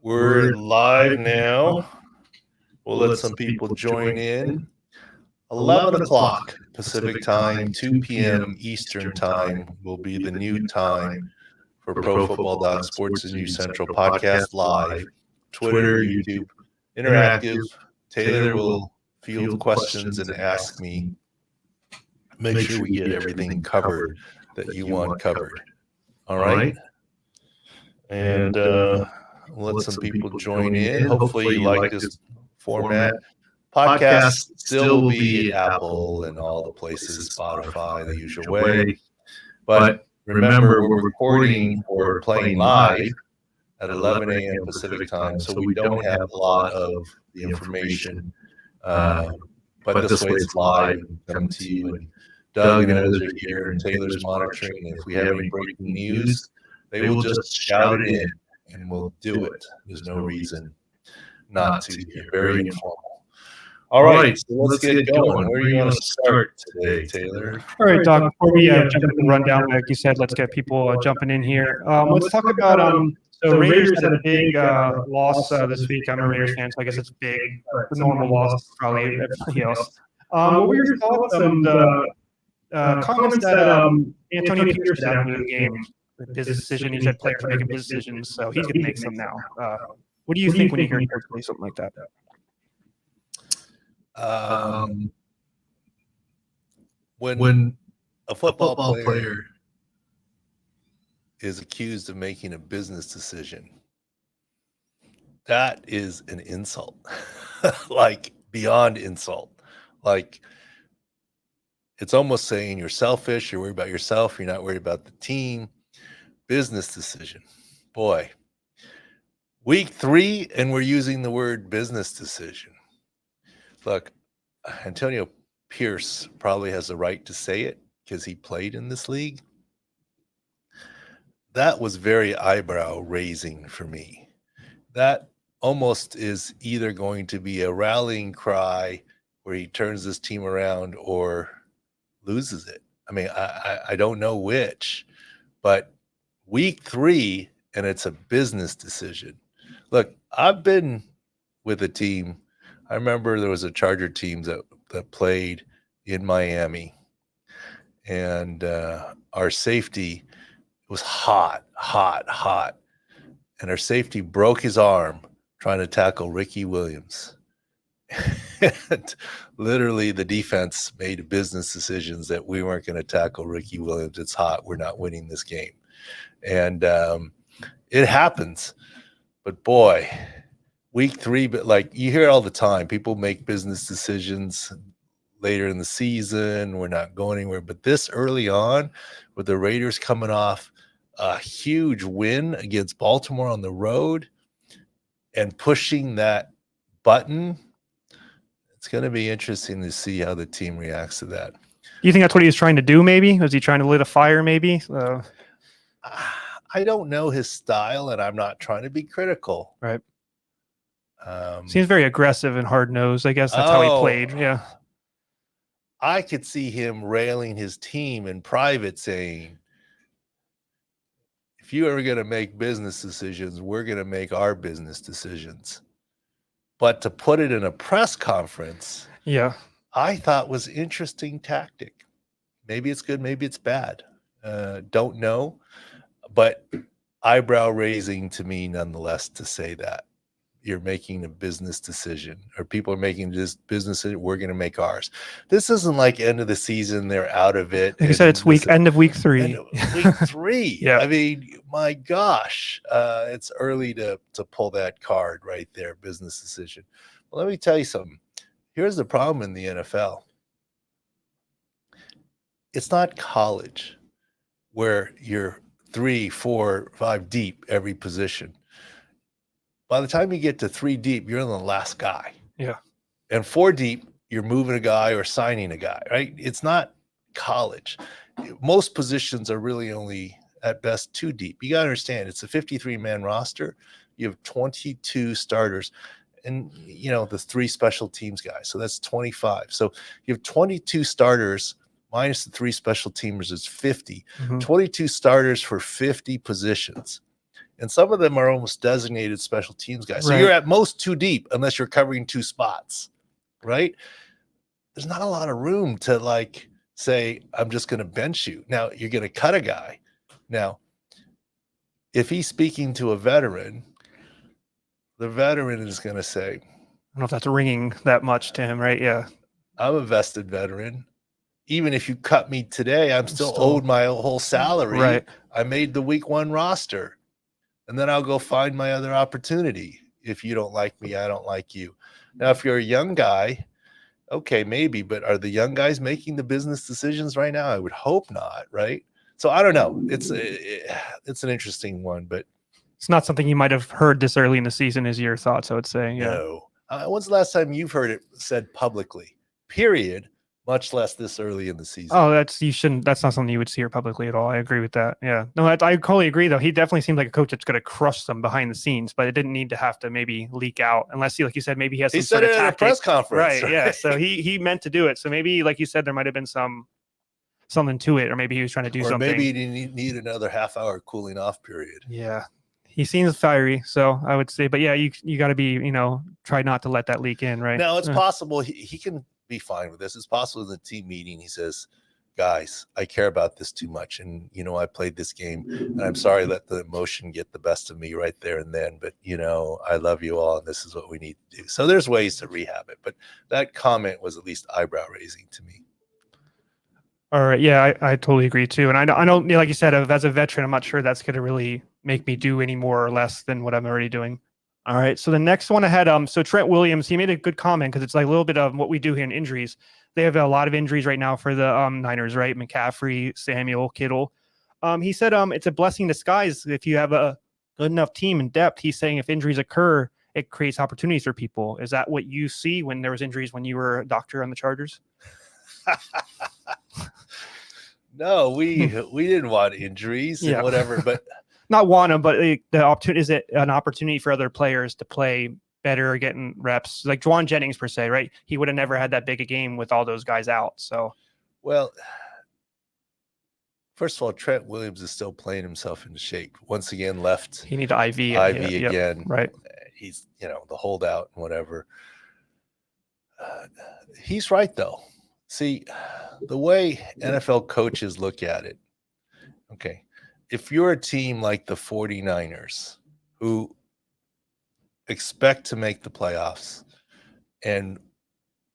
We're live now. We'll let some people join in. 11 o'clock Pacific time, 2 p.m. Eastern time will be the new time for Pro Football Sports and News Central podcast live, Twitter, YouTube, interactive. Taylor will field questions and ask me. Make sure we get everything covered that you want covered. All right? And let some people join in. Hopefully you like this format. Podcast still will be at Apple and all the places, Spotify, the usual way. But remember, we're recording or playing live at 11 a.m. Pacific time, so we don't have a lot of the information. But this way it's live and coming to you. And Doug and others are here, and Taylor's monitoring. If we have any breaking news, they will just shout it in, and we'll do it. There's no reason not to. You're very informal. All right, so let's get going. Where do you want to start today, Taylor? All right, Doc, before we jump into the rundown, like you said, let's get people jumping in here. Let's talk about, so Raiders had a big loss this week. I'm a Raiders fan, so I guess it's big, but the normal loss probably everybody else. What were your thoughts on the comments that Antonio Pierce had after the game? His decision, he said players are making decisions, so he's going to make some now. What do you think when you hear Coach say something like that? When a football player is accused of making a business decision, that is an insult, like beyond insult. Like, it's almost saying you're selfish, you're worried about yourself, you're not worried about the team. Business decision. Boy, week 3, and we're using the word business decision. Look, Antonio Pierce probably has the right to say it because he played in this league. That was very eyebrow raising for me. That almost is either going to be a rallying cry where he turns this team around or loses it. I mean, I don't know which, but week 3, and it's a business decision. Look, I've been with a team. I remember there was a Charger team that played in Miami, and our safety was hot, and our safety broke his arm trying to tackle Ricky Williams. And literally the defense made business decisions that we weren't going to tackle Ricky Williams. It's hot. We're not winning this game. And it happens. But boy, week 3, but like you hear all the time, people make business decisions later in the season. We're not going anywhere. But this early on, with the Raiders coming off a huge win against Baltimore on the road and pushing that button, it's going to be interesting to see how the team reacts to that. Do you think that's what he was trying to do, maybe? Was he trying to lit a fire, maybe? I don't know his style, and I'm not trying to be critical. Right. Seems very aggressive and hard-nosed. I guess that's how he played. Yeah. I could see him railing his team in private, saying, if you ever going to make business decisions, we're going to make our business decisions. But to put it in a press conference, yeah, I thought was interesting tactic. Maybe it's good, maybe it's bad. Don't know. But eyebrow raising to me nonetheless to say that you're making a business decision, or people are making this business decision, we're going to make ours. This isn't like end of the season, they're out of it. Like you said, it's end of week 3. Week 3. Yeah. I mean, my gosh, it's early to pull that card right there, business decision. Well, let me tell you something. Here's the problem in the NFL. It's not college where you're 3, 4, 5 deep every position. By the time you get to 3 deep, you're the last guy. Yeah. And 4 deep, you're moving a guy or signing a guy, right? It's not college. Most positions are really only at best 2 deep. You got to understand, it's a 53-man roster. You have 22 starters and, you know, the 3 special teams guys. So that's 25. So you have 22 starters minus the 3 special teamers is 50. 22 starters for 50 positions. And some of them are almost designated special teams guys. So Right. you're at most 2 deep unless you're covering 2 spots, right? There's not a lot of room to like say, I'm just going to bench you. Now you're going to cut a guy. Now, if he's speaking to a veteran, the veteran is going to say, I don't know if that's ringing that much to him, right? Yeah. I'm a vested veteran. Even if you cut me today, I'm still owed my whole salary. Right. I made the week 1 roster. And then I'll go find my other opportunity. If you don't like me, I don't like you. Now, if you're a young guy, okay, maybe, but are the young guys making the business decisions right now? I would hope not, right? So I don't know. It's an interesting one, but it's not something you might have heard this early in the season, is your thoughts, I would say. Yeah. No. When's the last time you've heard it said publicly? Period. Much less this early in the season. Oh, that's not something you would see here publicly at all. I agree with that. Yeah. No, I totally agree though. He definitely seemed like a coach that's going to crush them behind the scenes, but it didn't need to have to maybe leak out unless like you said, maybe he has some said it at a press conference. Right. Yeah. So he meant to do it. So maybe, like you said, there might have been something to it, or maybe he was trying to do something. Or maybe he didn't need another half-hour cooling off period. Yeah. He seems fiery, so I would say, but yeah, you got to be, try not to let that leak in, right? Now it's possible he can be fine with this. It's possible in the team meeting he says, guys, I care about this too much, and I played this game, and I'm sorry let the emotion get the best of me right there and then, but I love you all, and this is what we need to do. So there's ways to rehab it, but that comment was at least eyebrow raising to me. All right, yeah, I totally agree too, and I don't like you said, as a veteran, I'm not sure that's going to really make me do any more or less than what I'm already doing. All right, so the next one I had, so Trent Williams, he made a good comment because it's like a little bit of what we do here in injuries. They have a lot of injuries right now for the Niners, right? McCaffrey, Samuel, Kittle. He said it's a blessing in disguise if you have a good enough team in depth. He's saying if injuries occur, it creates opportunities for people. Is that what you see when there was injuries when you were a doctor on the Chargers? No, we didn't want injuries and whatever, but not want them, but the opportunity, is it an opportunity for other players to play better, getting reps, like Juwan Jennings per se, right? He would have never had that big a game with all those guys out. So, well, first of all, Trent Williams is still playing himself into shape. Once again, left. He needs IV again. Right. He's the holdout and whatever. He's right though. See, the way NFL coaches look at it, okay, if you're a team like the 49ers who expect to make the playoffs, and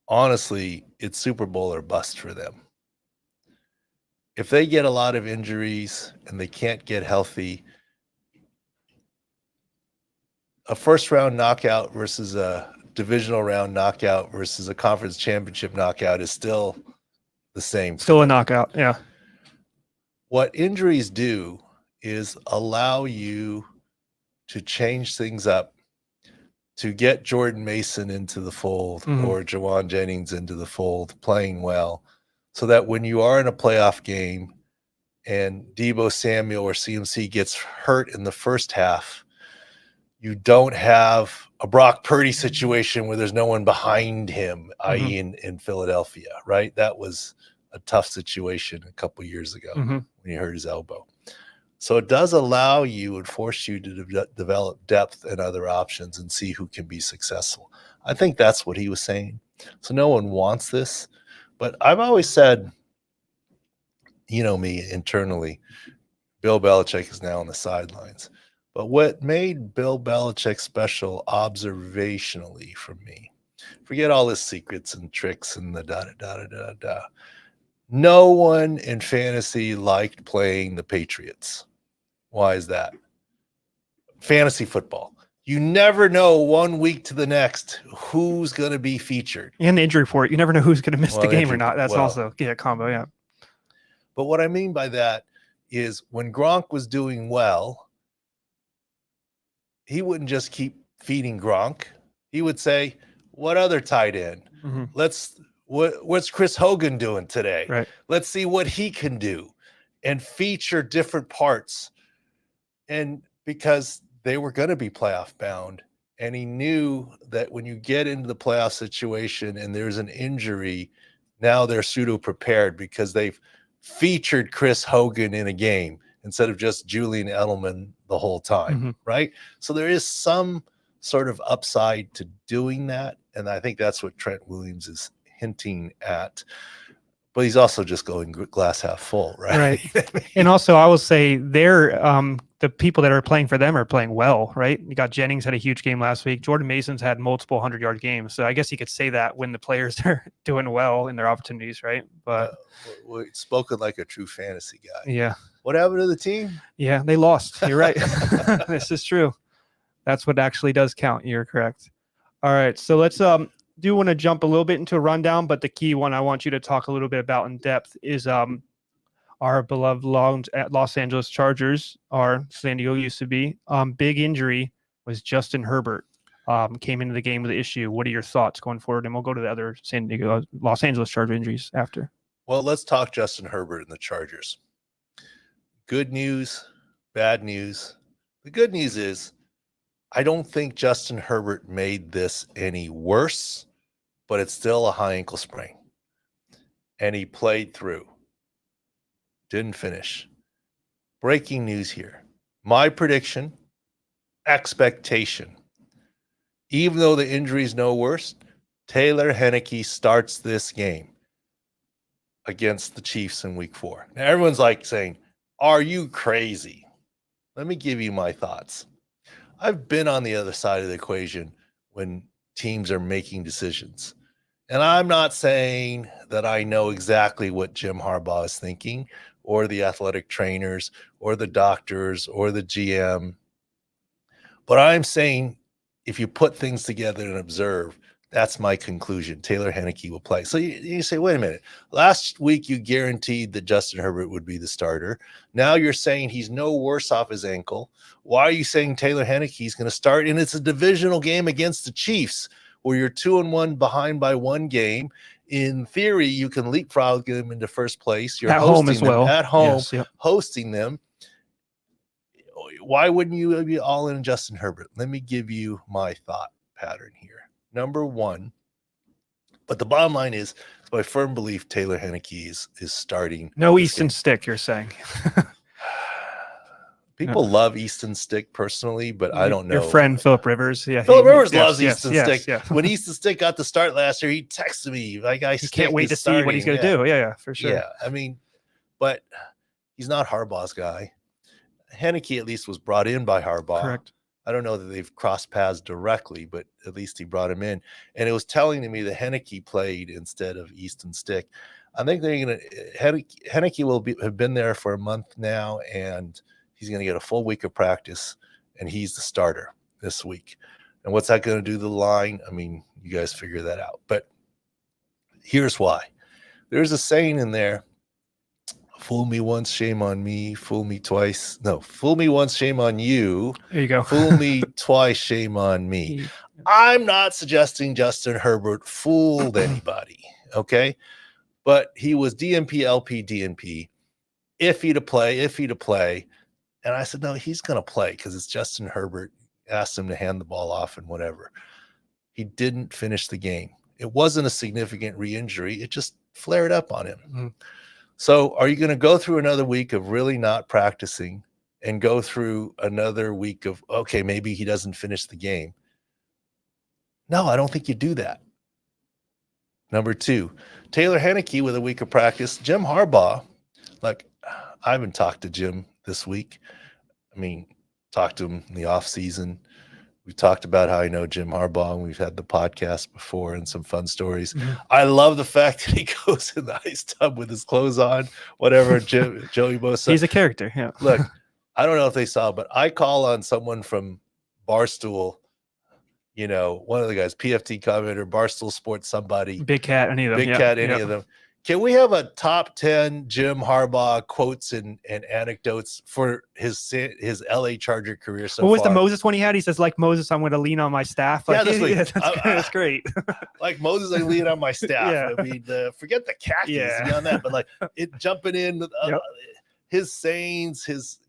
honestly, it's Super Bowl or bust for them. If they get a lot of injuries and they can't get healthy, a first-round knockout versus a divisional round knockout versus a conference championship knockout is still the same. Still a knockout, yeah. What injuries do is allow you to change things up, to get Jordan Mason into the fold or Juwan Jennings into the fold, playing well, so that when you are in a playoff game and Deebo Samuel or CMC gets hurt in the first half, you don't have a Brock Purdy situation where there's no one behind him, i.e. in Philadelphia, right? That was a tough situation a couple years ago when he hurt his elbow. So it does allow you and force you to develop depth and other options and see who can be successful. I think that's what he was saying. So no one wants this. But I've always said, me internally, Bill Belichick is now on the sidelines. But what made Bill Belichick special observationally from me, forget all his secrets and tricks and the da-da-da-da-da-da. No one in fantasy liked playing the Patriots. Why is that? Fantasy football. You never know 1 week to the next who's going to be featured. And the injury report. You never know who's going to miss the game or not. That's also a combo, yeah. But what I mean by that is when Gronk was doing well, he wouldn't just keep feeding Gronk. He would say, what other tight end? What's Chris Hogan doing today? Right. Let's see what he can do, and feature different parts. And because they were going to be playoff bound, and he knew that when you get into the playoff situation and there's an injury, now they're pseudo prepared because they've featured Chris Hogan in a game. instead of just Julian Edelman the whole time, right? So there is some sort of upside to doing that, and I think that's what Trent Williams is hinting at. But he's also just going glass half full, right? And also, I will say they're the people that are playing for them are playing well, right? You got Jennings had a huge game last week. Jordan Mason's had multiple 100-yard games, so I guess you could say that when the players are doing well in their opportunities, right? But spoken like a true fantasy guy. Yeah. What happened to the team? Yeah, they lost. You're right. This is true. That's what actually does count. You're correct. All right, so let's do want to jump a little bit into a rundown, but the key one I want you to talk a little bit about in depth is our beloved Los Angeles Chargers, our San Diego used to be. Big injury was Justin Herbert. Came into the game with an issue. What are your thoughts going forward? And we'll go to the other Los Angeles Charger injuries after. Well, let's talk Justin Herbert and the Chargers. Good news, bad news. The good news is I don't think Justin Herbert made this any worse, but it's still a high ankle sprain. And he played through. Didn't finish. Breaking news here. My prediction, expectation. Even though the injury is no worse, Taylor Heinicke starts this game against the Chiefs in week 4. Now, everyone's like saying, are you crazy? Let me give you my thoughts. I've been on the other side of the equation when teams are making decisions. And I'm not saying that I know exactly what Jim Harbaugh is thinking, or the athletic trainers, or the doctors, or the GM. But I'm saying if you put things together and observe, that's my conclusion. Taylor Heinicke will play. So you say, wait a minute. Last week you guaranteed that Justin Herbert would be the starter. Now you're saying he's no worse off his ankle. Why are you saying Taylor Heinicke is going to start? And it's a divisional game against the Chiefs where you're 2-1 behind by 1 game. In theory, you can leapfrog them into first place. You're at home as well. At home, yes, yep. hosting them. Why wouldn't you be all in Justin Herbert? Let me give you my thought pattern here. Number one, but the bottom line is, it's my firm belief Taylor Heinicke is starting. No Easton Stick, you're saying. People love Easton Stick personally, but I don't know. Your friend Philip Rivers. Yeah. Philip Rivers loves Easton Stick. Yes. When Easton Stick got to start last year, he texted me like, "I can't wait to see what he's going to do." Yeah, for sure. Yeah, I mean, but he's not Harbaugh's guy. Heinicke at least was brought in by Harbaugh. Correct. I don't know that they've crossed paths directly, but at least he brought him in. And it was telling to me that Heinicke played instead of Easton Stick. I think they're going to Heinicke will have been there for a month now, and he's going to get a full week of practice, and he's the starter this week. And what's that going to do to the line? I mean, you guys figure that out. But here's why. There's a saying in there, fool me once, shame on me. Fool me twice. No, fool me once, shame on you. There you go. Fool me twice, shame on me. I'm not suggesting Justin Herbert fooled anybody, okay? But he was DNP, LP, DNP. Iffy to play. And I said, no, he's going to play because it's Justin Herbert. Asked him to hand the ball off and whatever. He didn't finish the game. It wasn't a significant re-injury. It just flared up on him. Mm-hmm. So are you going to go through another week of really not practicing and go through another week of, okay, maybe he doesn't finish the game? No, I don't think you do that. Number 2, Taylor Heinicke with a week of practice. Jim Harbaugh, like, I haven't talked to Jim this week. I mean, talked to him in the off season. We talked about how I know Jim Harbaugh, and we've had the podcast before and some fun stories. Mm-hmm. I love the fact that he goes in the ice tub with his clothes on, whatever. Joey Bosa. He's a character. Yeah. Look, I don't know if they saw, but I call on someone from Barstool, you know, one of the guys, PFT commentator, Barstool Sports, somebody. Big Cat, any of them. Big Cat, any of them. Can we have a top 10 Jim Harbaugh quotes and anecdotes for his LA Charger career so far? What was the Moses one he had? He says, like Moses, I'm going to lean on my staff. Like, that's great. Like Moses, I lean on my staff. Yeah. I mean, forget the khakis beyond that, but like it jumping in, his sayings,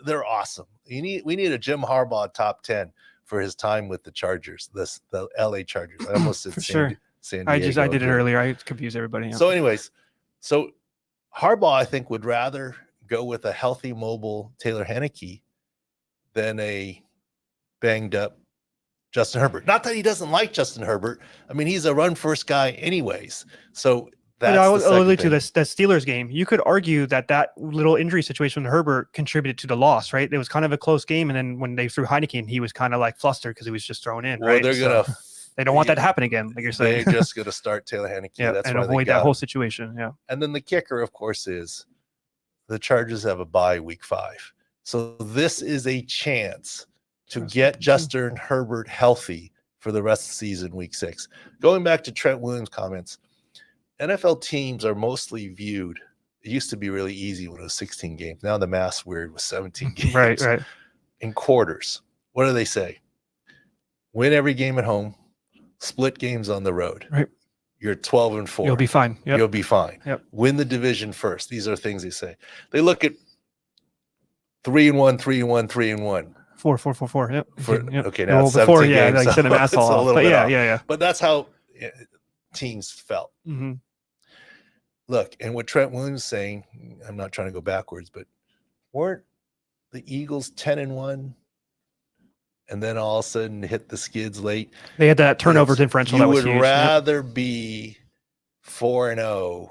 they're awesome. We need a Jim Harbaugh top 10 for his time with the Chargers, the LA Chargers. I almost said San Diego. I did it earlier. I confused everybody. So anyways, Harbaugh, I think, would rather go with a healthy, mobile Taylor Heineke than a banged up Justin Herbert. Not that he doesn't like Justin Herbert. I mean, he's a run first guy anyways. So that's I the was second alluding to thing. this that Steelers game. You could argue that little injury situation with Herbert contributed to the loss, right? It was kind of a close game, and then when they threw Heineken, he was kind of like flustered because he was just thrown in. Well, right? they're So gonna they don't want that to happen again, like you're saying. They're just gonna start Taylor Heineke. Yeah, That's and why avoid they got that whole him. situation. Yeah. And then the kicker, of course, is the Chargers have a bye week 5. So this is a chance to get Justin Herbert healthy for the rest of the season, week 6. Going back to Trent Williams' comments, NFL teams are mostly viewed. It used to be really easy when it was 16 games. Now the math's weird with 17 games. Right. In quarters. What do they say? Win every game at home, split games on the road. Right. You're 12-4. You'll be fine. Yep. You'll be fine. Yep. Win the division first. These are things they say. They look at 3-1, 3-1, 3-1. 4. Yep. Yep. Okay, now it's before, 17 yeah, games, like so send a math it's a off. little But bit yeah, off. yeah. But that's how teams felt. Mm-hmm. Look, and what Trent Williams is saying, I'm not trying to go backwards, but weren't the Eagles 10-1 and then all of a sudden hit the skids late? They had that turnover differential you that was would huge. rather be 4-0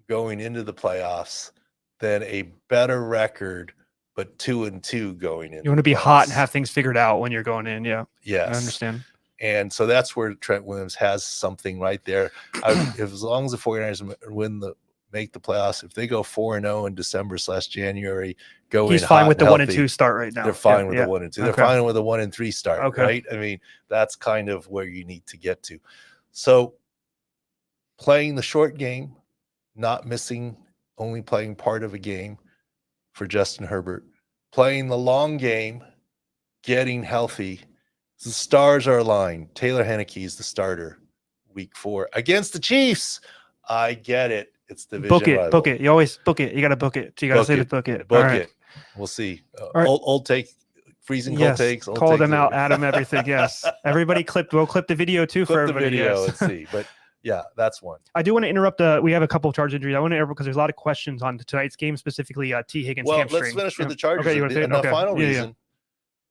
going into the playoffs than a better record but 2-2 going in. You want to be hot and have things figured out when you're going in. Yeah. Yes. I understand. And so that's where Trent Williams has something right there. As long as the 49ers make the playoffs, if they go 4-0 in December/January, he's fine with the 1-2 start right now. They're fine with the 1-2. They're Okay. fine with a 1-3 start, Okay. right? I mean, that's kind of where you need to get to. So playing the short game, not missing, only playing part of a game for Justin Herbert, playing the long game, getting healthy. The stars are aligned. Taylor Heineke is the starter week 4 against the Chiefs. I get it. It's division rival. Book it. You always book it. You got to book it. You got to say to book it. Book it. We'll see. Right. Old take, freezing cold takes. Old Call takes them out, Adam, everything. Yes. Everybody we'll clip the video too for everybody. Yes. Let's see. But yeah, that's one. I do want to interrupt. We have a couple of Charge injuries. I want to interrupt because there's a lot of questions on tonight's game, specifically T. Higgins hamstring. Let's finish with the Chargers. Okay, you want to say and the final reason,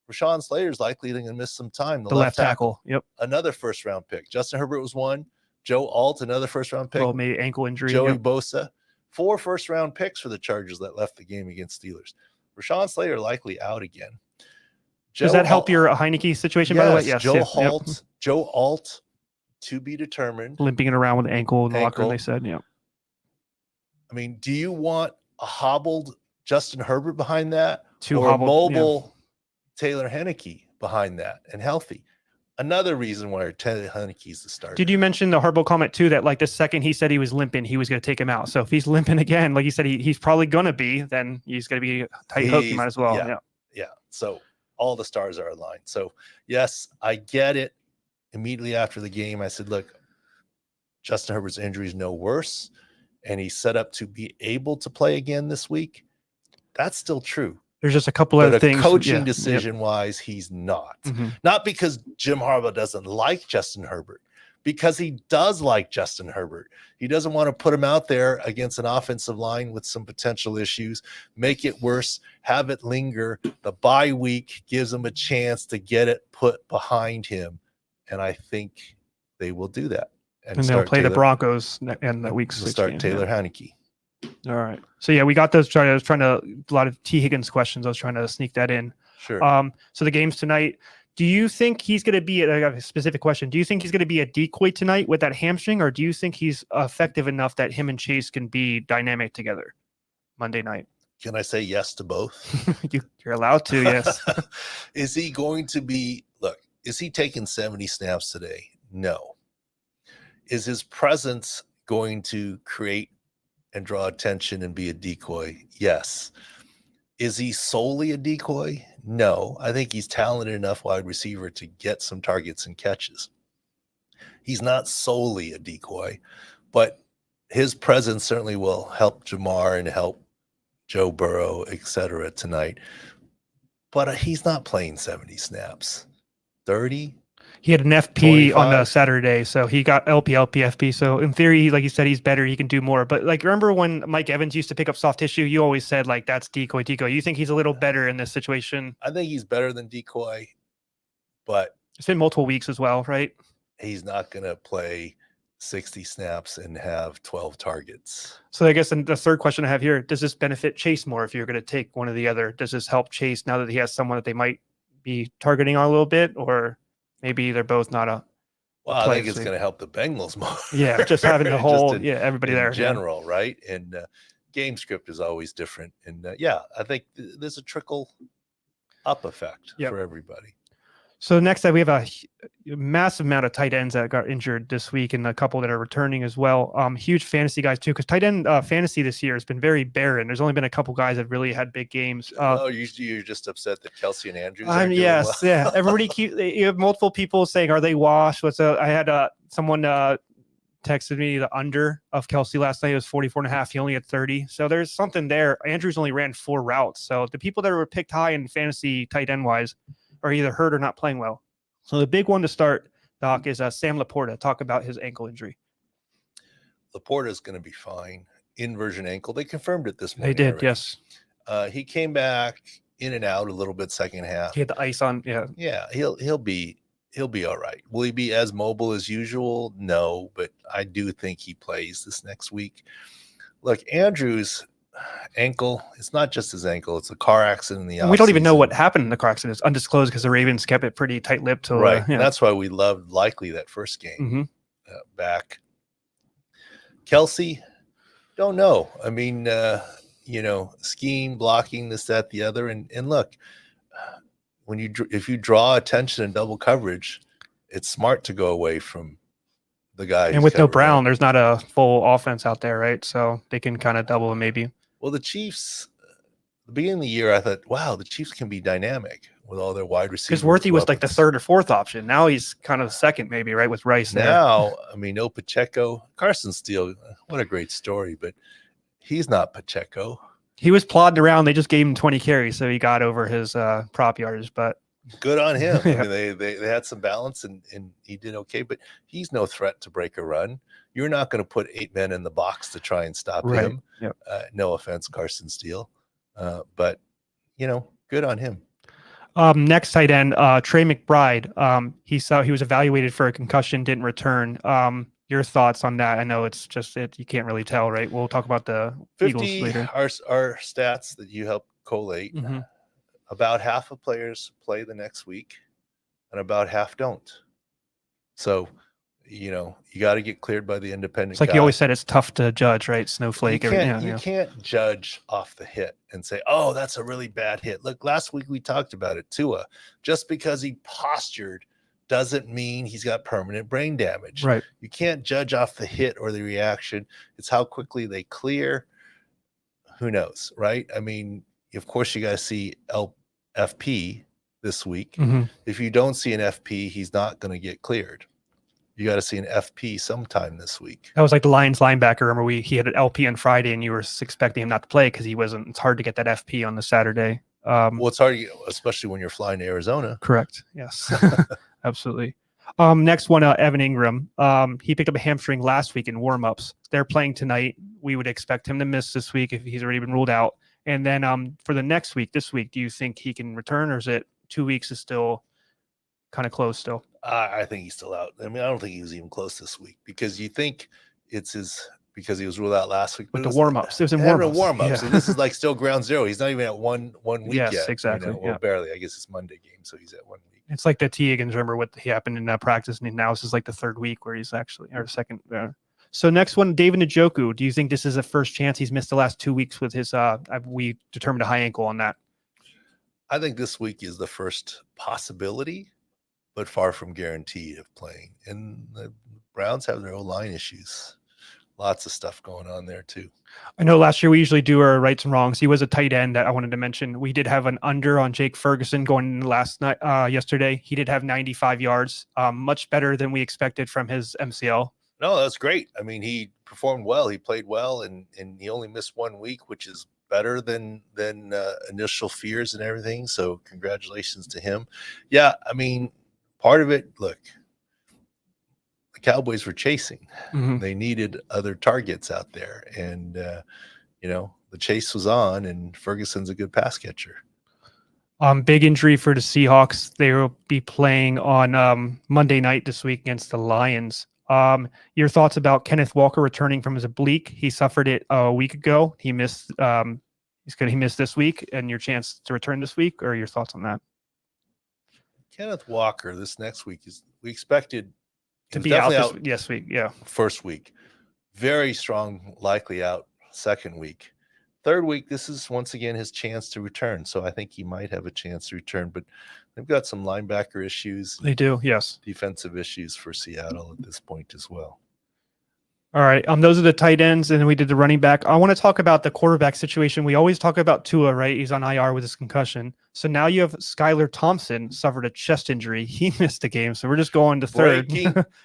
Rashawn Slater's likely going to miss some time. The left tackle. Yep. Another first-round pick. Justin Herbert was one. Joe Alt, another first-round pick. Well, maybe ankle injury. Joey Bosa. 4 first-round picks for the Chargers that left the game against Steelers. Rashawn Slater likely out again. Does that help your Heineke situation, by the way? Yes. Joe Alt, to be determined. Limping it around with the ankle in the locker room, they said. Yeah. I mean, do you want a hobbled Justin Herbert behind that? Or a mobile Taylor Heineke behind that and healthy? Another reason why Taylor Heineke is the starter. Did you mention the Herbert comment too, that like the second he said he was limping, he was going to take him out? So if he's limping again, like you said, he's probably going to be, then he's going to be tight hook. You might as well. Yeah. So all the stars are aligned. So yes, I get it. Immediately after the game, I said, look, Justin Herbert's injury is no worse, and he's set up to be able to play again this week. That's still true. There's just a couple other things. Coaching decision-wise, he's not. Mm-hmm. Not because Jim Harbaugh doesn't like Justin Herbert, because he does like Justin Herbert. He doesn't want to put him out there against an offensive line with some potential issues, make it worse, have it linger. The bye week gives him a chance to get it put behind him, and I think they will do that. And they'll play the Broncos in that week 6 start Taylor Heineke. All right. So yeah, we got those. I was trying to a lot of T. Higgins questions. I was trying to sneak that in. Sure. So the game's tonight. Do you think he's going to be? I got a specific question. Do you think he's going to be a decoy tonight with that hamstring, or do you think he's effective enough that him and Chase can be dynamic together Monday night? Can I say yes to both? You're allowed to. Yes. Is he going to be? Look, is he taking 70 snaps today? No. Is his presence going to create and draw attention and be a decoy? Yes. Is he solely a decoy? No. I think he's talented enough wide receiver to get some targets and catches. He's not solely a decoy, but his presence certainly will help Jamar and help Joe Burrow, etc. tonight. But he's not playing 70 snaps. 30? He had an FP on 25. Saturday, so he got LP, FP. So in theory, like you said, he's better. He can do more. But like, remember when Mike Evans used to pick up soft tissue? You always said like that's decoy. You think he's a little better in this situation? I think he's better than Decoy, but It's been multiple weeks as well, right? he's not going to play 60 snaps and have 12 targets. So I guess the third question I have here, does this benefit Chase more if you're going to take one or the other? Does this help Chase now that he has someone that they might be targeting on a little bit, or maybe they're both not a Well, I think it's going to help the Bengals more. Yeah, just having the whole, everybody there. In general, right? And game script is always different. And I think there's a trickle up effect for everybody. So next up, we have a massive amount of tight ends that got injured this week and a couple that are returning as well. Huge fantasy guys too, because tight end fantasy this year has been very barren. There's only been a couple guys that really had big games. You're just upset that Kelsey and Andrews yes, well. Everybody you have multiple people saying, are they washed? I had someone texted me the under of Kelsey last night. It was 44.5. He only had 30. So there's something there. Andrews only ran 4 routes. So the people that were picked high in fantasy tight end wise are either hurt or not playing well. So the big one to start, Doc, is Sam LaPorta. Talk about his ankle injury. LaPorta is going to be fine. Inversion ankle. They confirmed it this morning. They did, already. yes. He came back in and out a little bit second half. He had the ice on. Yeah. Yeah, he'll be all right. Will he be as mobile as usual? No, but I do think he plays this next week. Look, Andrews' ankle, it's not just his ankle, it's a car accident in the offseason. We don't even know what happened in the car accident. It's undisclosed because the Ravens kept it pretty tight-lipped till right. And that's why we loved likely that first game back. Kelsey, don't know. I mean, scheme, blocking, this, that, the other, and look, if you draw attention in double coverage, it's smart to go away from the guy. And with no Brown, there's not a full offense out there, right? So they can kind of double maybe. Well, the Chiefs, the beginning of the year, I thought, wow, the Chiefs can be dynamic with all their wide receivers. Because Worthy was like the third or fourth option. Now he's kind of the second, maybe, right, with Rice there. Now, I mean, no Pacheco. Carson Steele, what a great story, but he's not Pacheco. He was plodding around. They just gave him 20 carries, so he got over his prop yards. But good on him. I mean, they had some balance, and he did okay. But he's no threat to break a run. You're not going to put 8 men in the box to try and stop him. Yep. No offense, Carson Steele, but good on him. Next tight end, Trey McBride. He was evaluated for a concussion, didn't return. Your thoughts on that? I know it's just you can't really tell, right? We'll talk about the 50 Eagles later. Our stats that you helped collate. About half of players play the next week, and about half don't. So, you got to get cleared by the independent. It's like you always said, it's tough to judge, right? Snowflake. You can't judge off the hit and say, "Oh, that's a really bad hit." Look, last week we talked about it. Tua, just because he postured doesn't mean he's got permanent brain damage. Right. You can't judge off the hit or the reaction. It's how quickly they clear. Who knows, right? I mean, of course, you got to see FP this week. If you don't see an FP, he's not going to get cleared. You got to see an FP sometime this week. That was like the Lions linebacker. Remember, he had an LP on Friday, and you were expecting him not to play because he wasn't. It's hard to get that FP on the Saturday. Well, it's hard, especially when you're flying to Arizona. Correct. Yes, absolutely. Next one, Evan Ingram. He picked up a hamstring last week in warmups. They're playing tonight. We would expect him to miss this week if he's already been ruled out. And then for the next week, this week, do you think he can return, or is it 2 weeks is still kind of close still? I think he's still out. I mean, I don't think he was even close this week because you think it's because he was ruled out last week. But the warm-ups. It was in warm-ups. And this is like still ground zero. He's not even at one week yet. Yes, exactly. Well, barely. I guess it's Monday game, so he's at 1 week. It's like the T. Higgins. Remember what happened in practice, and now this is like the third week where he's actually, or second. So next one, David Njoku. Do you think this is a first chance? He's missed the last 2 weeks with his, we determined a high ankle on that. I think this week is the first possibility, but far from guaranteed of playing. And the Browns have their O-line issues. Lots of stuff going on there too. I know last year we usually do our rights and wrongs. He was a tight end that I wanted to mention. We did have an under on Jake Ferguson going last night, yesterday. He did have 95 yards, much better than we expected from his MCL. No, that's great. I mean, he performed well. He played well, and he only missed 1 week, which is better than initial fears and everything. So congratulations to him. Yeah, I mean, part of it, look, the Cowboys were chasing. Mhm. They needed other targets out there. And, the chase was on, and Ferguson's a good pass catcher. Big injury for the Seahawks. They will be playing on Monday night this week against the Lions. Your thoughts about Kenneth Walker returning from his oblique? He suffered it a week ago. He missed. He missed this week, and your chance to return this week. Or your thoughts on that? Kenneth Walker this next week we expected To be out this week. Yeah. First week, very strong, likely out second week. Third week, this is once again his chance to return. So I think he might have a chance to return, but they've got some linebacker issues. They do, yes. Defensive issues for Seattle at this point as well. All right. Those are the tight ends, and then we did the running back. I want to talk about the quarterback situation. We always talk about Tua, right? He's on IR with his concussion. So now you have Skylar Thompson suffered a chest injury. He missed the game. So we're just going to third.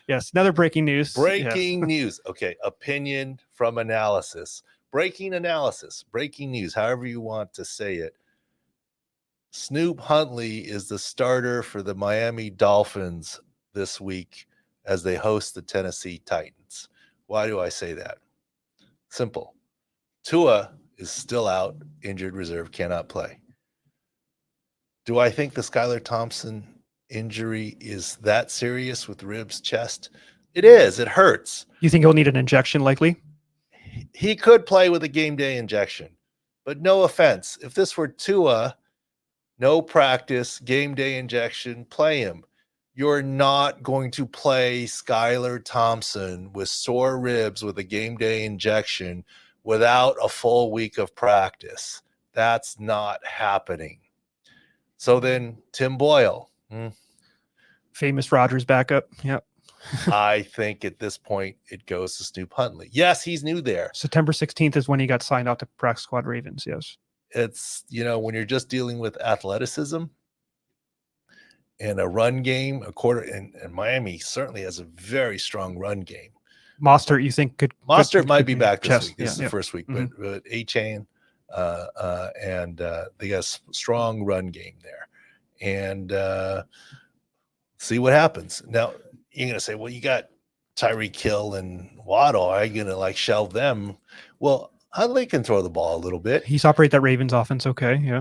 Yes. Another breaking news. Breaking news. Okay. Opinion from analysis. Breaking analysis. Breaking news. However you want to say it. Snoop Huntley is the starter for the Miami Dolphins this week as they host the Tennessee Titans. Why do I say that? Simple. Tua is still out, injured reserve, cannot play. Do I think the Skylar Thompson injury is that serious with ribs, chest? It is. It hurts. You think he'll need an injection likely? He could play with a game day injection, but no offense. If this were Tua, no practice, game day injection, play him. You're not going to play Skylar Thompson with sore ribs with a game day injection without a full week of practice. That's not happening. So then Tim Boyle. Famous Rodgers backup. Yep. I think at this point it goes to Snoop Huntley. Yes, he's new there. September 16th is when he got signed out to practice squad Ravens. Yes. It's, when you're just dealing with athleticism and a run game, and Miami certainly has a very strong run game. Mostert, you think Mostert might be back this week. This is the first week, Mm-hmm. but A-Chain and they got a strong run game there. And see what happens. Now, you're going to say, well, you got Tyreek Hill and Waddle. Are you going to shelve them? Well, Huntley can throw the ball a little bit. He's operate that Ravens offense okay, yeah.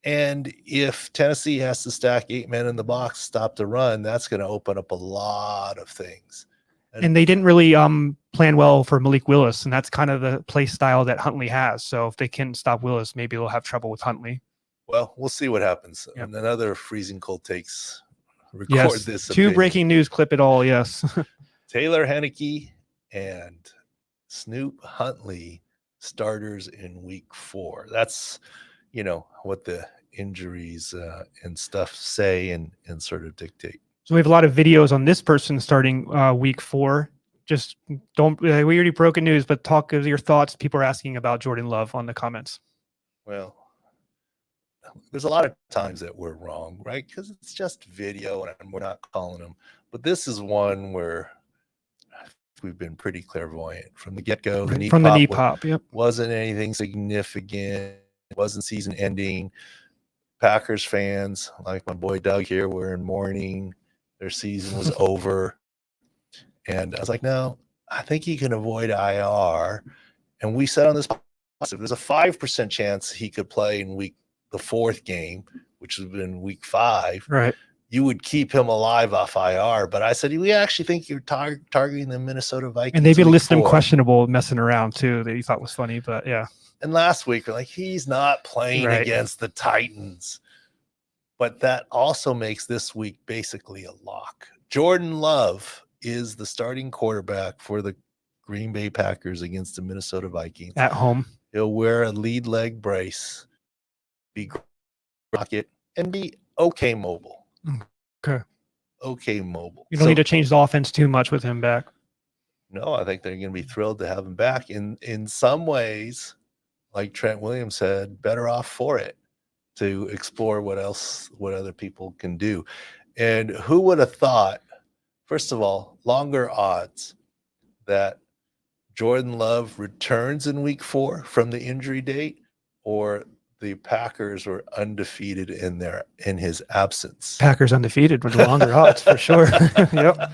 And if Tennessee has to stack 8 men in the box, stop the run, that's going to open up a lot of things. And they didn't really plan well for Malik Willis, and that's kind of the play style that Huntley has. So if they can stop Willis, maybe they'll have trouble with Huntley. Well, we'll see what happens. Yep. And another freezing cold takes. Record this. Two breaking news, clip it all. Yes. Taylor Heineke and Snoop Huntley starters in week 4. That's, what the injuries and stuff say and sort of dictate. So we have a lot of videos on this person starting week 4. Just don't, we already broken news, but talk of your thoughts. People are asking about Jordan Love on the comments. Well, there's a lot of times that we're wrong, right? Because it's just video and we're not calling them. But this is one where we've been pretty clairvoyant from the get-go. The knee pop yep. Wasn't anything significant. It wasn't season ending. Packers fans, like my boy Doug here, were in mourning. Their season was over. And I was like, no, I think he can avoid IR. And we said on this podcast, there's a 5% chance he could play in the 4th game, which has been week 5. Right. You would keep him alive off IR. But I said, we actually think you're targeting the Minnesota Vikings. And they've been listing him questionable, messing around too, that you thought was funny, but yeah. And last week, we're like, he's not playing against the Titans. But that also makes this week basically a lock. Jordan Love is the starting quarterback for the Green Bay Packers against the Minnesota Vikings. At home. He'll wear a lead leg brace, be rocket, and be okay mobile. Okay. Okay mobile. You don't need to change the offense too much with him back. No, I think they're going to be thrilled to have him back. In some ways, like Trent Williams said, better off for it to explore what other people can do. And who would have thought, first of all, longer odds that Jordan Love returns in week 4 from the injury date, or the Packers were undefeated in his absence. Packers undefeated with the longer odds for sure. Yep.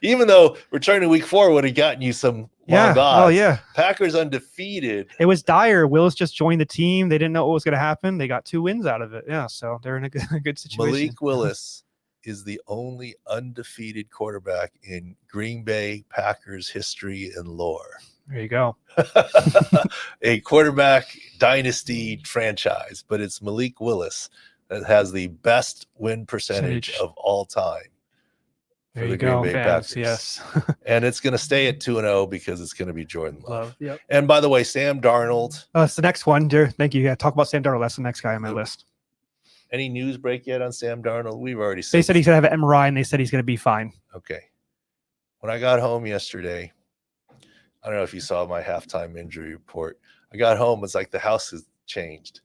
Even though returning week 4 would have gotten you some long odds. Oh yeah. Packers undefeated. It was dire. Willis just joined the team. They didn't know what was going to happen. They got 2 wins out of it. Yeah, so they're in a good situation. Malik Willis is the only undefeated quarterback in Green Bay Packers history and lore. There you go. A quarterback dynasty franchise, but it's Malik Willis that has the best win percentage of all time. There you go, fans. Yes. And it's going to stay at 2-0 because it's going to be Jordan Love. Yep. And by the way, Sam Darnold. That's the next one, dear. Thank you. Yeah, talk about Sam Darnold. That's the next guy on my list. Any news break yet on Sam Darnold? We've already said. They said he's going to have an MRI, and they said he's going to be fine. Okay. When I got home yesterday, I don't know if you saw my halftime injury report. I got home. It's like the house has changed.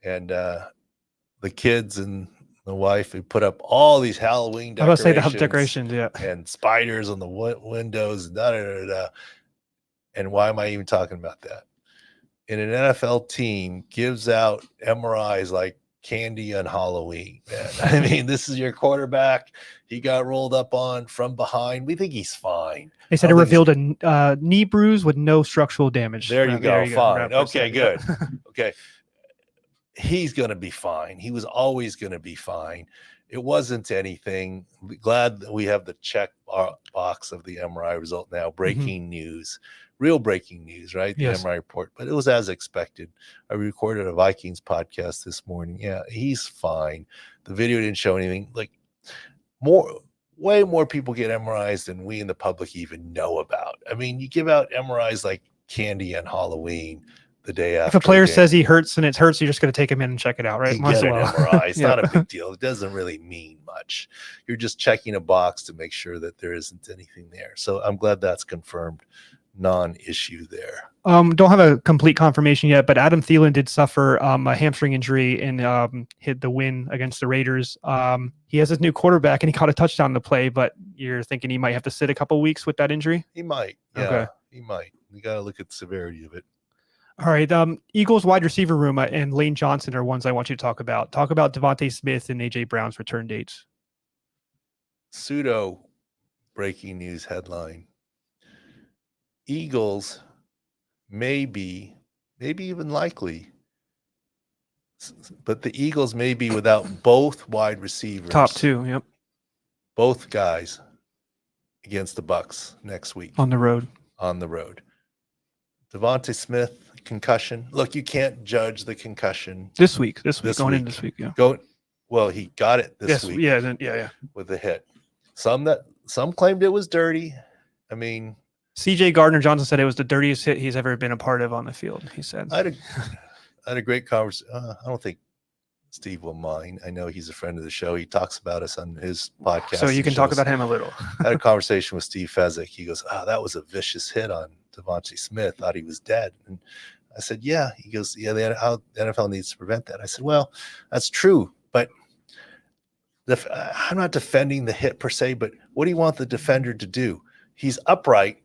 And the kids and the wife, we put up all these Halloween decorations. I was going to say the decorations, yeah. And spiders on the windows. And why am I even talking about that? And an NFL team gives out MRIs like candy on Halloween, man. I mean, this is your quarterback. He got rolled up on from behind. We think he's fine. They said it revealed a knee bruise with no structural damage. There you go. Fine. Okay, good. Okay. He's going to be fine. He was always going to be fine. It wasn't anything. Glad that we have the check box of the MRI result now. Breaking news. Real breaking news, right? The MRI report. But it was as expected. I recorded a Vikings podcast this morning. Yeah, he's fine. The video didn't show anything. Like way more people get MRIs than we in the public even know about. I mean, you give out MRIs like candy on Halloween the day after. If a player says he hurts and it hurts, you're just going to take him in and check it out, right? Get an MRI. It's not a big deal. It doesn't really mean much. You're just checking a box to make sure that there isn't anything there. So I'm glad that's confirmed. Non-issue there. Don't have a complete confirmation yet, but Adam Thielen did suffer a hamstring injury and hit the win against the Raiders. He has his new quarterback and he caught a touchdown to play, but you're thinking he might have to sit a couple weeks with that injury? He might. Yeah, okay. He might. We got to look at the severity of it. All right. Eagles wide receiver room and Lane Johnson are ones I want you to talk about. Talk about Devontae Smith and AJ Brown's return dates. Pseudo breaking news headline. Eagles maybe even likely, but the Eagles may be without both wide receivers. Top 2, yep. Both guys against the Bucks next week. On the road. Devontae Smith, concussion. Look, you can't judge the concussion. This week, going in this week, yeah. Well, he got it this week. Yeah. With the hit. Some claimed it was dirty. I mean, CJ Gardner-Johnson said it was the dirtiest hit he's ever been a part of on the field, he said. I had a great conversation. I don't think Steve will mind. I know he's a friend of the show. He talks about us on his podcast. So you can talk about him a little. I had a conversation with Steve Fezzik. He goes, that was a vicious hit on Devontae Smith. Thought he was dead. And I said, yeah. He goes, yeah, the NFL needs to prevent that. I said, well, that's true. But I'm not defending the hit per se, but what do you want the defender to do? He's upright.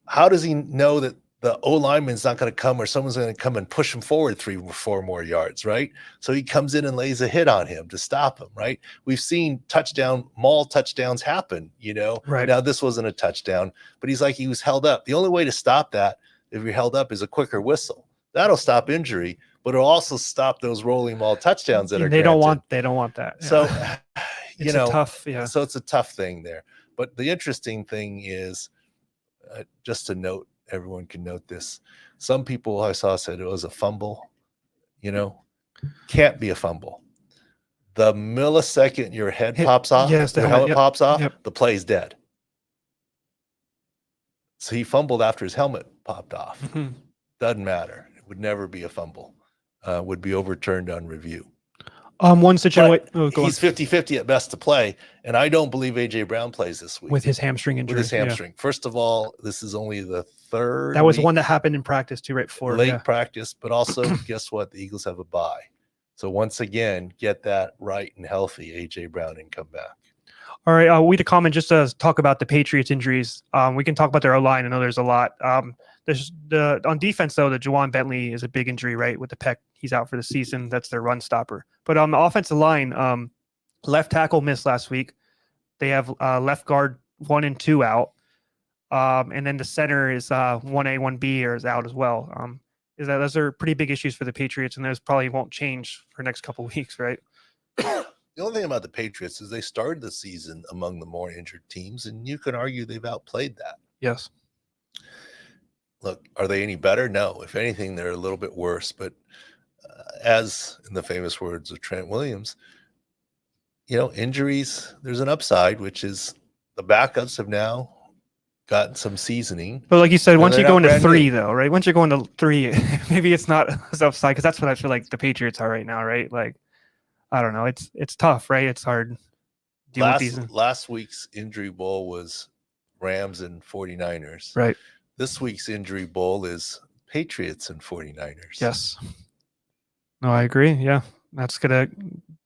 How does he know that the O-lineman's not going to come or someone's going to come and push him forward 3 or 4 more yards, right? So he comes in and lays a hit on him to stop him, right? We've seen maul touchdowns happen, Right. Now, this wasn't a touchdown, but he was held up. The only way to stop that, if you're held up, is a quicker whistle. That'll stop injury, but it'll also stop those rolling maul touchdowns that are they don't want that. Yeah. So, it's tough, yeah. So it's a tough thing there. But the interesting thing is, just to note, everyone can note this. Some people I saw said it was a fumble. Can't be a fumble. The millisecond your head pops off, your helmet pops off, the play's dead. So he fumbled after his helmet popped off. Mm-hmm. Doesn't matter. It would never be a fumble. Would be overturned on review. One situation. He's 50-50 at best to play, and I don't believe AJ Brown plays this week with his hamstring injury. First of all, this is only the third. That was one that happened in practice too, right before late practice. But also, guess what? The Eagles have a bye, so once again, get that right and healthy. AJ Brown and come back. All right, we had a comment just to talk about the Patriots injuries. We can talk about their O-line. I know there's a lot. There's on defense though. The Juwan Bentley is a big injury, right, with the pec he's out for the season. That's their run stopper. But on the offensive line, left tackle missed last week. They have left guard 1 and 2 out. And then the center is 1A, 1B is out as well. Those are pretty big issues for the Patriots, and those probably won't change for the next couple of weeks, right? The only thing about the Patriots is they started the season among the more injured teams, and you can argue they've outplayed that. Yes. Look, are they any better? No. If anything, they're a little bit worse. But as in the famous words of Trent Williams, injuries, there's an upside, which is the backups have now gotten some seasoning. But like you said, once you go into 3, though, right? Once you're going to 3, maybe it's not as upside, because that's what I feel like the Patriots are right now, right? Like, I don't know. It's tough, right? It's hard. Last week's injury bowl was Rams and 49ers. Right. This week's injury bowl is Patriots and 49ers. Yes. No, I agree. Yeah.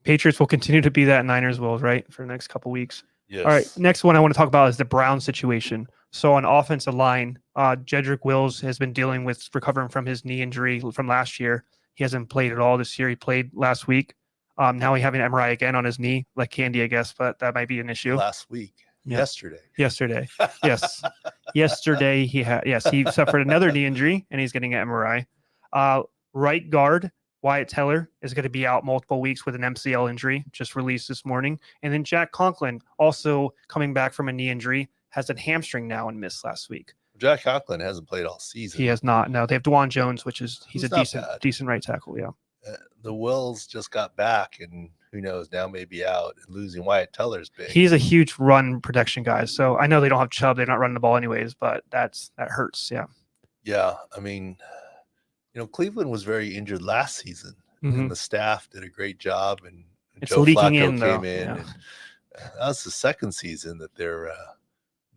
Patriots will continue to be that, Niners will, right? For the next couple weeks. Yes. All right. Next one I want to talk about is the Browns situation. So on offensive line, Jedrick Wills has been dealing with recovering from his knee injury from last year. He hasn't played at all this year. He played last week. Now he's having an MRI again on his knee, like candy, I guess, but that might be an issue. Last week. Yeah. Yesterday. Yes. Yesterday he suffered another knee injury, and he's getting an MRI. Right guard Wyatt Teller is going to be out multiple weeks with an MCL injury, just released this morning. And then Jack Conklin, also coming back from a knee injury, has a hamstring now and missed last week. Jack Conklin hasn't played all season. He has not. No, they have DeJuan Jones, he's a decent right tackle. Yeah. The Wills just got back, and who knows, now maybe out, and losing Wyatt Teller's big. He's a huge run protection guy. So I know they don't have Chubb. They're not running the ball anyways, but that hurts. Yeah. Yeah. I mean, Cleveland was very injured last season, and the staff did a great job, and it's Joe leaking Flacco came in. Yeah. And that was the second season that they're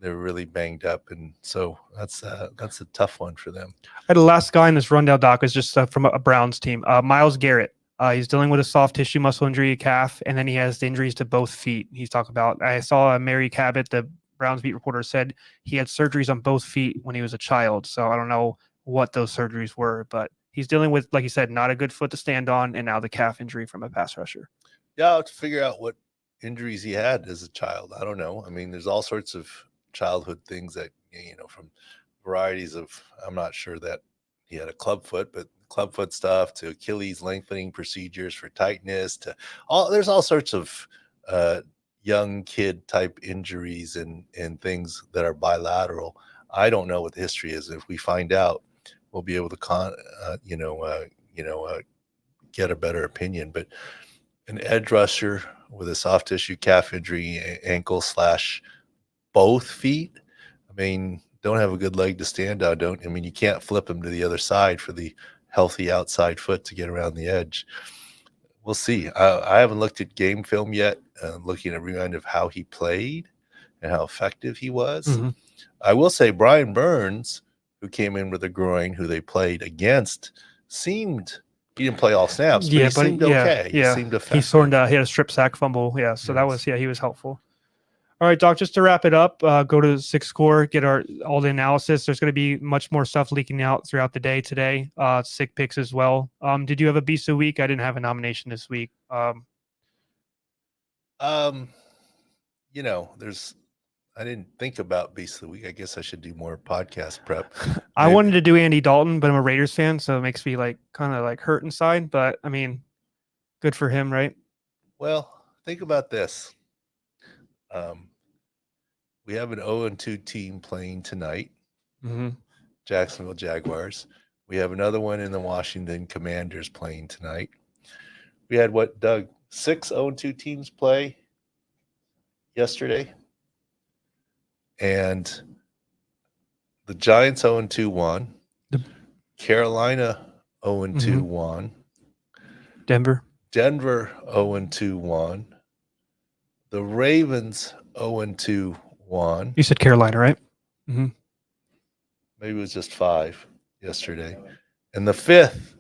really banged up, and so that's a tough one for them. The last guy in this rundown, Doc, is just from a Browns team. Myles Garrett. He's dealing with a soft tissue muscle injury, calf, and then he has the injuries to both feet. He's talked about. I saw Mary Cabot, the Browns beat reporter, said he had surgeries on both feet when he was a child. So I don't know what those surgeries were, but he's dealing with, like you said, not a good foot to stand on, and now the calf injury from a pass rusher. Yeah, I'll have to figure out what injuries he had as a child. I don't know. I mean, there's all sorts of childhood things that, from varieties of, I'm not sure that he had a club foot, but club foot stuff to Achilles lengthening procedures for tightness to there's all sorts of young kid type injuries and things that are bilateral. I don't know what the history is. If we find out, we'll be able to get a better opinion. But an edge rusher with a soft tissue calf injury, ankle / both feet, I mean, don't have a good leg to stand on. You can't flip him to the other side for the healthy outside foot to get around the edge. We'll see. I haven't looked at game film yet, looking at a reminder of how he played and how effective he was. Mm-hmm. I will say Brian Burns, who came in with a groin, who they played against, he didn't play all snaps, but he seemed okay. Yeah. He seemed effective. He had a strip sack fumble. Yeah. So that was, he was helpful. All right, Doc, just to wrap it up, go to Six Score, get all the analysis. There's going to be much more stuff leaking out throughout the day today. Sick picks as well. Did you have a Beast of the Week? I didn't have a nomination this week. I didn't think about Beast of the Week. I guess I should do more podcast prep. I wanted to do Andy Dalton, but I'm a Raiders fan, so it makes me kind of hurt inside. But I mean, good for him, right? Well, think about this. We have an 0-2 team playing tonight, Jacksonville Jaguars. We have another one in the Washington Commanders playing tonight. We had, Doug, 6 0-2 teams play yesterday? And the Giants 0-2 won. Carolina 0-2 won. Denver 0-2 won. The Ravens 0-2 won. You said Carolina, right? Mm-hmm. Maybe it was just 5 yesterday. And the 5th.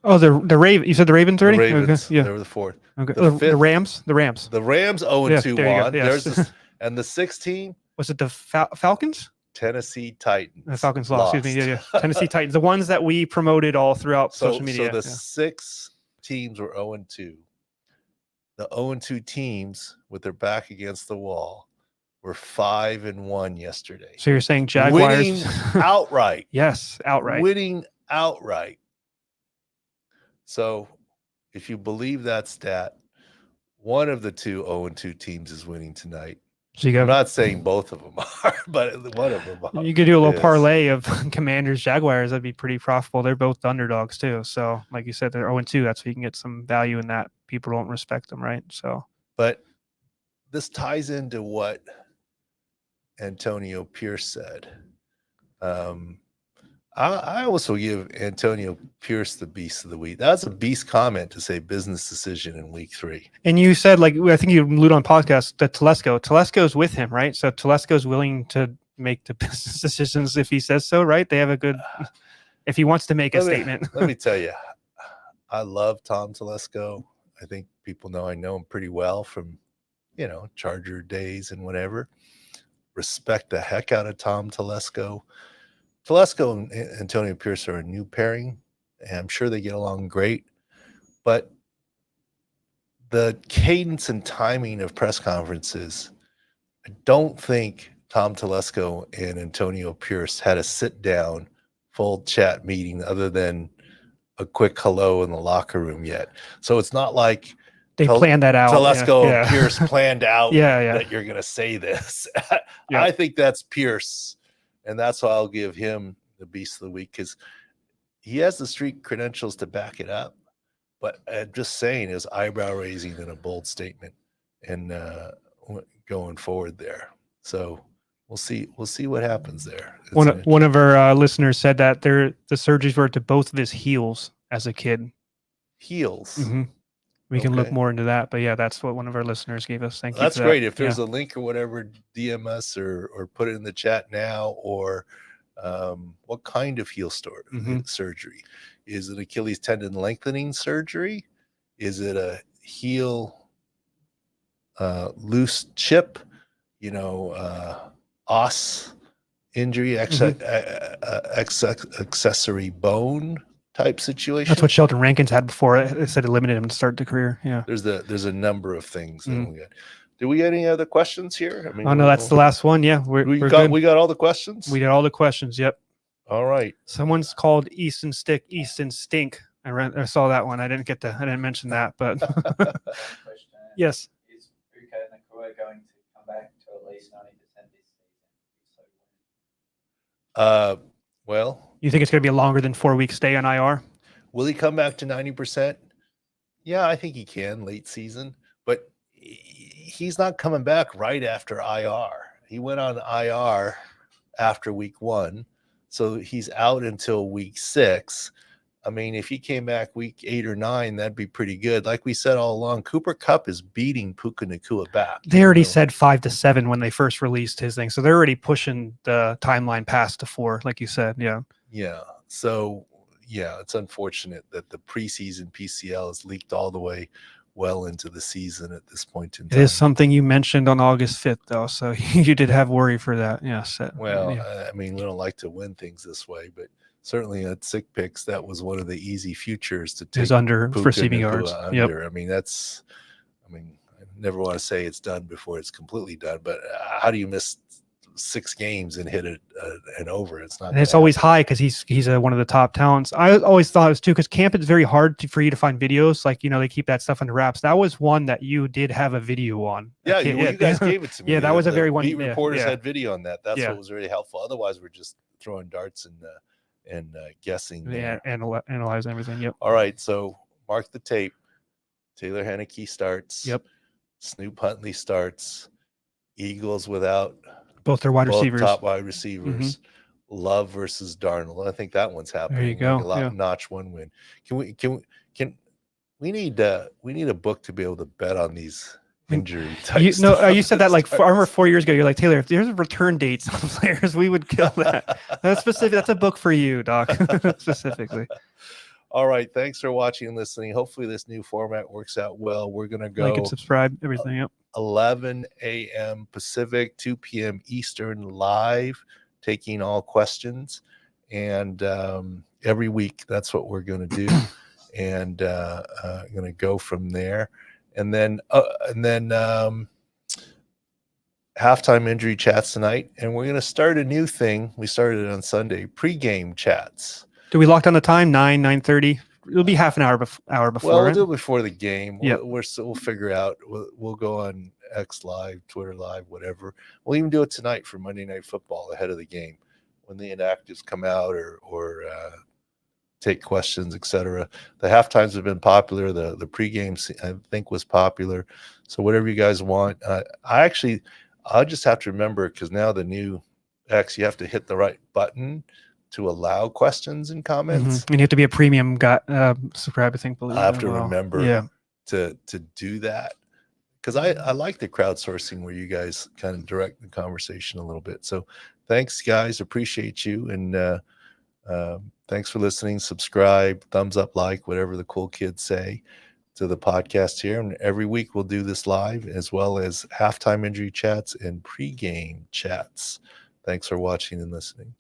Oh, the Ravens. You said the Ravens already? The Ravens. Okay. Yeah. They were the 4th. Okay. The Rams. The Rams. The Rams 0-2 won. Yes. And the 6th team. Was it the Falcons? Tennessee Titans. The Falcons lost. Excuse me. Yeah. Tennessee Titans, the ones that we promoted all throughout social media. So the 6 teams were 0-2. The 0-2 teams, with their back against the wall, were 5-1 yesterday. So you're saying Jaguars winning outright? Yes, outright. Winning outright. So if you believe that stat, one of the 2 0-2 teams is winning tonight. So I'm not saying both of them are, but one of them you could do a little parlay of Commanders, Jaguars. That'd be pretty profitable. They're both underdogs too. So like you said, they're 0-2. That's where you can get some value in that. People don't respect them, right? So, but this ties into what Antonio Pierce said. I also give Antonio Pierce the beast of the week. That's a beast comment to say business decision in week 3. And you said, like, I think you alluded on podcast that Telesco's with him, right? So Telesco's willing to make the business decisions if he says so, right? They have a good, if he wants to make a statement. Let me tell you, I love Tom Telesco. I think people know I know him pretty well from, Charger days and whatever. Respect the heck out of Tom Telesco. Telesco and Antonio Pierce are a new pairing, and I'm sure they get along great. But the cadence and timing of press conferences, I don't think Tom Telesco and Antonio Pierce had a sit-down, full chat meeting other than a quick hello in the locker room yet. So it's not like they planned that out. Telesco and Pierce planned out that you're going to say this. Yeah. I think that's Pierce. And that's why I'll give him the beast of the week, because he has the street credentials to back it up. But I'm just saying, is eyebrow raising and a bold statement, and going forward there. So we'll see what happens there. One of our listeners said that the surgeries were to both of his heels as a kid. Heels. Mm-hmm. We can look more into that, but yeah, that's what one of our listeners gave us. Thank you. That's great. If there's a link or whatever, DM us or put it in the chat now. Or what kind of heel surgery? Is it Achilles tendon lengthening surgery? Is it a heel loose chip? Os injury, accessory bone type situation. That's what Sheldon Rankins had before. It said it limited him to start the career. Yeah. There's a number of things that we got. Do we get any other questions here? I mean, no, that's the last one. Yeah. We got all the questions. We got all the questions. Yep. All right. Someone's called Easton Stink. I saw that one. I didn't mention that, but yes. Is Puka Nakua going to come back to at least 90% this season? Well, you think it's going to be a longer than 4-week stay on IR? Will he come back to 90%? Yeah, I think he can late season, but he's not coming back right after IR. He went on IR after week 1, so he's out until week 6. I mean, if he came back week 8 or 9, that'd be pretty good. Like we said all along, Cooper Kupp is beating Puka Nakua back. They already said 5 to 7 when they first released his thing, so they're already pushing the timeline past to 4, like you said. Yeah. Yeah. So, yeah, it's unfortunate that the preseason PCL is leaked all the way well into the season at this point in time. It is something you mentioned on August 5th, though, so you did have worry for that. Yes. Well, I mean, we don't like to win things this way, but certainly at Sick Picks, that was one of the easy futures to take. Is under for receiving yards. Yep. I mean, I never want to say it's done before it's completely done, but how do you miss 6 games and hit an over? It's not. And it's always high because he's one of the top talents. I always thought it was too, because camp is very hard for you to find videos. Like, they keep that stuff under wraps. That was one that you did have a video on. Yeah, you guys gave it to me. Yeah, that was a very one. Beat reporters had video on that. That's what was really helpful. Otherwise, we're just throwing darts and guessing. Yeah, analyze everything. Yep. All right, so mark the tape. Taylor Heineke starts. Yep. Snoop Huntley starts. Eagles without both their receivers. Top wide receivers. Mm-hmm. Love versus Darnold. I think that one's happening. There you go. Notch one win. We need a book to be able to bet on these injury types. You said that like I remember 4 years ago. You're like, Taylor, if there's return dates on players, we would kill that. That's specific. That's a book for you, Doc, specifically. All right. Thanks for watching and listening. Hopefully this new format works out well. We're going to go like and subscribe, everything. Yep. 11 a.m. Pacific, 2 p.m. Eastern live taking all questions, and every week that's what we're going to do, and going to go from there, and then halftime injury chats tonight, and we're going to start a new thing. We started it on Sunday, pregame chats. Do we lock down the time? 9:30. It'll be half an hour before. Well, right? we'll do it before the game. Yep. We'll figure out. We'll go on X Live, Twitter Live, whatever. We'll even do it tonight for Monday Night Football ahead of the game when the inactives come out or take questions, etc. The halftimes have been popular. The pregame, I think, was popular. So whatever you guys want. I'll just have to remember, because now the new X, you have to hit the right button to allow questions and comments. And you have to be a premium guy, subscribe, I think. I have to remember Yeah. to do that, because I like the crowdsourcing where you guys kind of direct the conversation a little bit. So thanks, guys. Appreciate you. And thanks for listening. Subscribe, thumbs up, like, whatever the cool kids say to the podcast here. And every week we'll do this live, as well as halftime injury chats and pregame chats. Thanks for watching and listening.